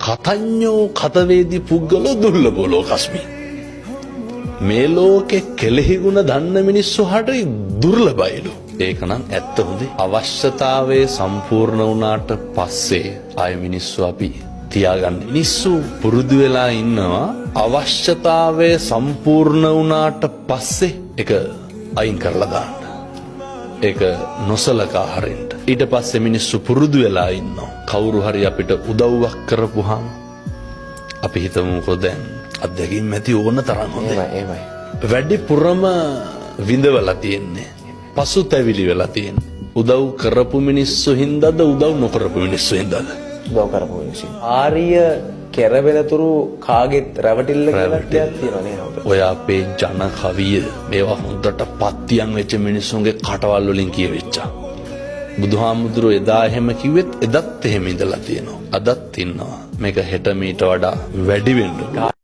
කතඤ්ඤෝ කතවේදී පුද්ගලෝ දුර්ලභෝ ලෝකස්මි. මේ ලෝකේ කෙලෙහි ගුණ දන්න මිනිස්සු හරි දුර්ලභයිලු. ඒක නම් ඇත්ත හොඳේ. අවශ්‍යතාවයේ සම්පූර්ණ වුණාට පස්සේ ආය මිනිස්සු අපි තියාගන්න. මිනිස්සු පුරුදු වෙලා ඉන්නවා අවශ්‍යතාවයේ සම්පූර්ණ වුණාට පස්සේ ඒක අයින් කරලා දාන්න. ඒක නොසලකා හරින්න. ඊට පස්සේ මිනිස්සු පුරුදු වෙලා ඉන්නවා. කවුරු හරි අපිට උදව්වක් කරපුවාම අපි හිතමුකෝ දැන් අත්දැකීම් ඇති ඕන තරම් හොඳයි. වැඩිපුරම විඳවලා තියෙන්නේ. පසුතැවිලි වෙලා තියෙන්නේ. උදව් කරපු මිනිස්සු හින්දාද උදව් නොකරපු මිනිස්සු හින්දාද? උදව් කරපු මිනිස්සු. ආර්ය කෙරවෙලතුරු කාගෙත් රැවටිල්ල කියලා දෙයක් තියෙනවා නේද? ඔය අපේ ජන කවිය මේවා හොඳට පත්තියන් වෙච්ච මිනිස්සුන්ගේ කටවල් වලින් කියවෙච්චා. බුදුහාමුදුරුවෝ එදා එහෙම කිව්වෙත් එදත් එහෙම ඉඳලා තියෙනවා. අදත් ඉන්නවා. මේක හෙට මීට වඩා වැඩි වෙන්න.